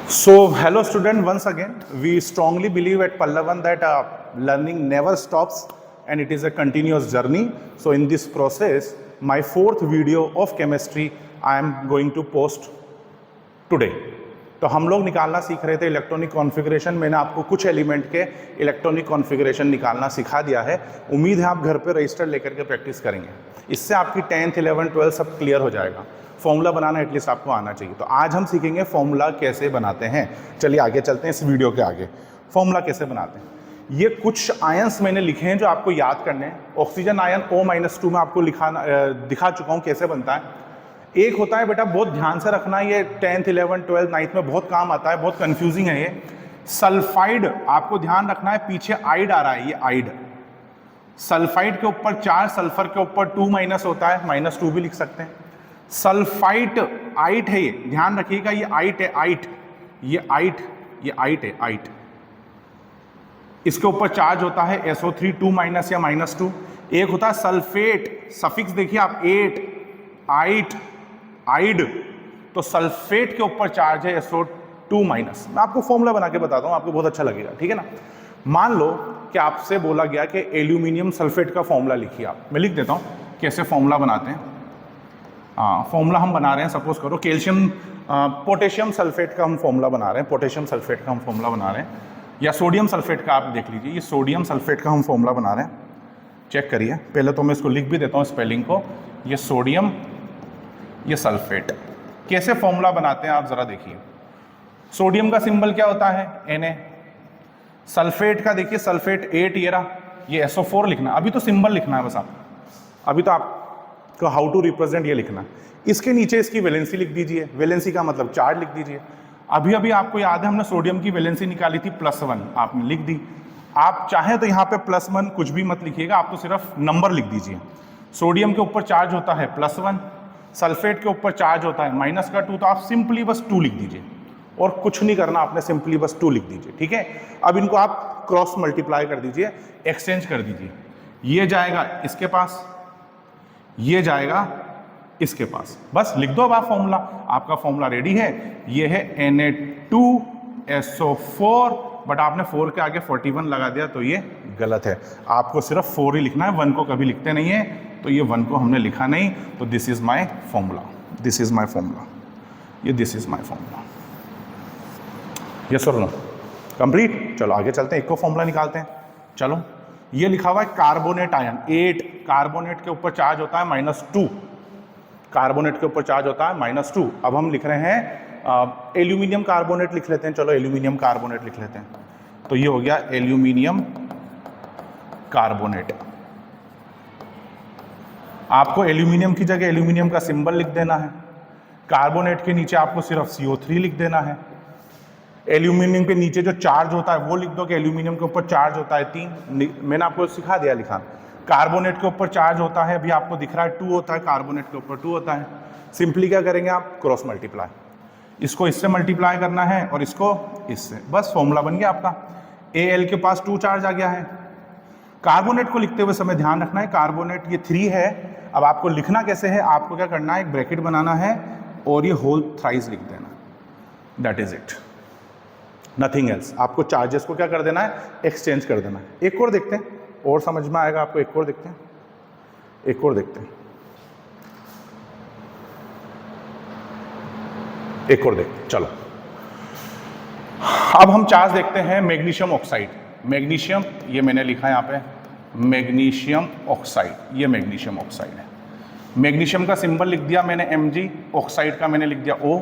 So, hello student, once again, we strongly believe at Pallavan that learning never stops and it is a continuous journey. So, in this process, my fourth video of chemistry I am going to post today. तो हम लोग निकालना सीख रहे थे electronic configuration. मैंने आपको कुछ एलिमेंट के इलेक्ट्रॉनिक कॉन्फ़िगरेशन निकालना सिखा दिया है। उम्मीद है आप घर पे रजिस्टर लेकर के प्रैक्टिस करेंगे। इससे आपकी 10th 11th 12th सब क्लियर हो जाएगा। फॉर्मूला बनाना एटलीस्ट आपको आना चाहिए। तो आज हम सीखेंगे फॉर्मूला कैसे बनाते हैं। चलिए आगे चलते हैं इस वीडियो के आगे। फॉर्मूला कैसे बनाते हैं, ये कुछ आयंस मैंने लिखे हैं जो आपको याद करने हैं। ऑक्सीजन आयन O-2 में आपको दिखा चुका हूँ कैसे बनता है। एक होता है बेटा, बहुत ध्यान से रखना, ये 10th 11th 12th 9th में बहुत काम आता है, बहुत कंफ्यूजिंग है ये। सल्फाइड आपको ध्यान रखना है, पीछे आइड आ रहा है, ये आइड। सल्फाइड के ऊपर चार्ज, सल्फर के ऊपर 2- होता है, -2 भी लिख सकते हैं। सल्फाइट आइट है, ये ध्यान रखिएगा, ये आइट है, आइट, ये आइट, ये आइट है, आइट। इसके ऊपर चार्ज होता है SO3 2- या -2। एक होता है सल्फेट, सफिक्स देखिए आप 8, आइट, आइड। तो सल्फेट के ऊपर चार्ज है SO2-। मैं आपको फॉर्मूला बना के बताता हूँ, आपको बहुत अच्छा लगेगा, ठीक है ना। मान लो कि आपसे बोला गया कि एल्यूमिनियम सल्फेट का फॉर्मूला लिखिए आप। मैं लिख देता हूँ कैसे फॉर्मूला बनाते हैं। फॉर्मूला हम बना रहे हैं, सपोज करो पोटेशियम सल्फेट का हम फॉर्मूला बना रहे हैं, पोटेशियम सल्फेट का हम फॉर्मूला बना रहे हैं, या सोडियम सल्फेट का आप देख लीजिए, ये सोडियम सल्फेट का हम फॉर्मूला बना रहे हैं। चेक करिए, पहले तो मैं इसको लिख भी देता हूँ स्पेलिंग को, ये सोडियम, ये सल्फेट। कैसे फॉर्मूला बनाते हैं आप जरा देखिए। सोडियम का सिंबल क्या होता है, Na। सल्फेट का देखिए, सल्फेट 8 ये रहा, ये SO4 लिखना। अभी तो सिंबल लिखना है बस आप, अभी तो आपको हाउ टू रिप्रेजेंट ये लिखना। इसके नीचे इसकी वैलेंसी लिख दीजिए, वैलेंसी का मतलब चार्ज लिख दीजिए। अभी अभी आपको याद है हमने सोडियम की वैलेंसी निकाली थी +1, आपने लिख दी। आप चाहें तो यहाँ पे +1 कुछ भी मत लिखिएगा, आप तो सिर्फ नंबर लिख दीजिए। सोडियम के ऊपर चार्ज होता है +1, सल्फेट के ऊपर चार्ज होता है -2, तो आप सिंपली बस 2 लिख दीजिए और कुछ नहीं करना आपने, सिंपली बस 2 लिख दीजिए, ठीक है। अब इनको आप क्रॉस मल्टीप्लाई कर दीजिए, एक्सचेंज कर दीजिए। ये जाएगा इसके पास, ये जाएगा इसके पास, बस लिख दो अब आप फॉर्मूला। आपका फॉर्मूला रेडी है। ये है Na2SO4, बट आपने 4 के आगे 41 लगा दिया तो ये गलत है। आपको सिर्फ 4 ही लिखना है, 1 को कभी लिखते नहीं है, तो ये 1 को हमने लिखा नहीं। तो this is my formula, this is my formula, ये this is my formula. Yes और नो, कंप्लीट। चलो आगे चलते हैं, एक को फॉर्मूला निकालते हैं। चलो, ये लिखा हुआ है कार्बोनेट आयन 8, कार्बोनेट के ऊपर चार्ज होता है -2, कार्बोनेट के ऊपर चार्ज होता है -2। अब हम लिख रहे हैं एल्यूमिनियम कार्बोनेट लिख लेते हैं। चलो एल्यूमिनियम कार्बोनेट लिख लेते हैं। तो ये हो गया एल्यूमिनियम कार्बोनेट। आपको एल्यूमिनियम की जगह एल्यूमिनियम का सिंबल लिख देना है। कार्बोनेट के नीचे आपको सिर्फ CO3 लिख देना है। एल्यूमिनियम के नीचे जो चार्ज होता है वो लिख दो कि एल्यूमिनियम के ऊपर चार्ज होता है 3। मैंने आपको सिखा दिया लिखा। कार्बोनेट के ऊपर चार्ज होता है, अभी आपको दिख रहा है 2 होता है, कार्बोनेट के ऊपर 2 होता है। सिंपली क्या करेंगे आप, क्रॉस मल्टीप्लाई। इसको इससे मल्टीप्लाई करना है और इसको इससे, बस फॉर्मूला बन गया आपका। Al के पास 2 चार्ज आ गया है। कार्बोनेट को लिखते हुए समय ध्यान रखना है, कार्बोनेट ये 3 है। अब आपको लिखना कैसे है, आपको क्या करना है, एक ब्रैकेट बनाना है और ये होल थ्राइस लिख देना, that is it, nothing else. आपको चार्जेस को क्या कर देना है, एक्सचेंज कर देना है। एक और देखते हैं, और समझ में आएगा आपको। एक और देखते हैं, एक और देखते हैं, एक और देखते हैं। चलो अब हम चार्ज देखते हैं मैग्नीशियम ऑक्साइड। मैग्नीशियम, ये मैंने लिखा है यहाँ पे मैग्नीशियम ऑक्साइड, ये मैग्नीशियम ऑक्साइड है। मैग्नीशियम का सिंबल लिख दिया मैंने Mg, ऑक्साइड का मैंने लिख दिया O।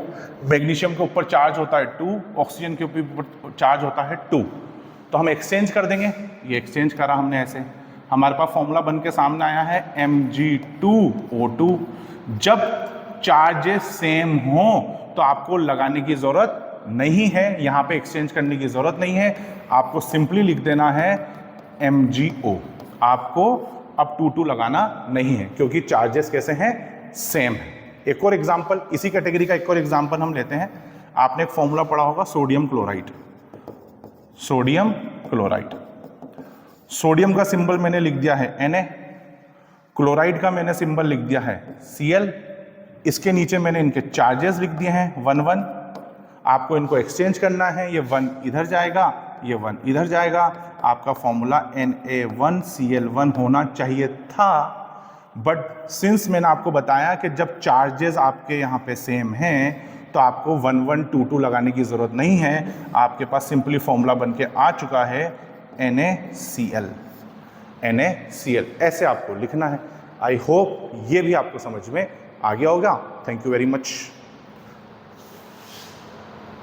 मैग्नीशियम के ऊपर चार्ज होता है 2, ऑक्सीजन के ऊपर चार्ज होता है 2। तो हम एक्सचेंज कर देंगे, ये एक्सचेंज करा हमने ऐसे। हमारे पास फॉर्मूला बन के सामने आया है Mg2O2। जब चार्जेस सेम हो तो आपको लगाने की जरूरत नहीं है, यहाँ पे एक्सचेंज करने की जरूरत नहीं है। आपको सिंपली लिख देना है MgO। आपको अब 2 लगाना नहीं है क्योंकि चार्जेस कैसे हैं, सेम है। एक और एग्जांपल, इसी कैटेगरी का एक और एग्जांपल हम लेते हैं। आपने एक फॉर्मूला पढ़ा होगा sodium chloride. Sodium chloride, sodium का सिंबल मैंने लिख दिया है Na, क्लोराइड का मैंने सिंबल लिख दिया है Cl। इसके नीचे मैंने इनके चार्जेस लिख दिए हैं 1, 1। आपको इनको एक्सचेंज करना है, ये 1 इधर जाएगा, ये 1 इधर जाएगा, आपका फॉर्मूला Na1Cl1 होना चाहिए था। बट सिंस मैंने आपको बताया कि जब चार्जेस आपके यहाँ पे सेम हैं तो आपको 1 1 2 2 लगाने की ज़रूरत नहीं है, आपके पास सिंपली फॉर्मूला बन के आ चुका है NaCl। ऐसे आपको लिखना है। आई होप ये भी आपको समझ में आ गया होगा। Thank you very much.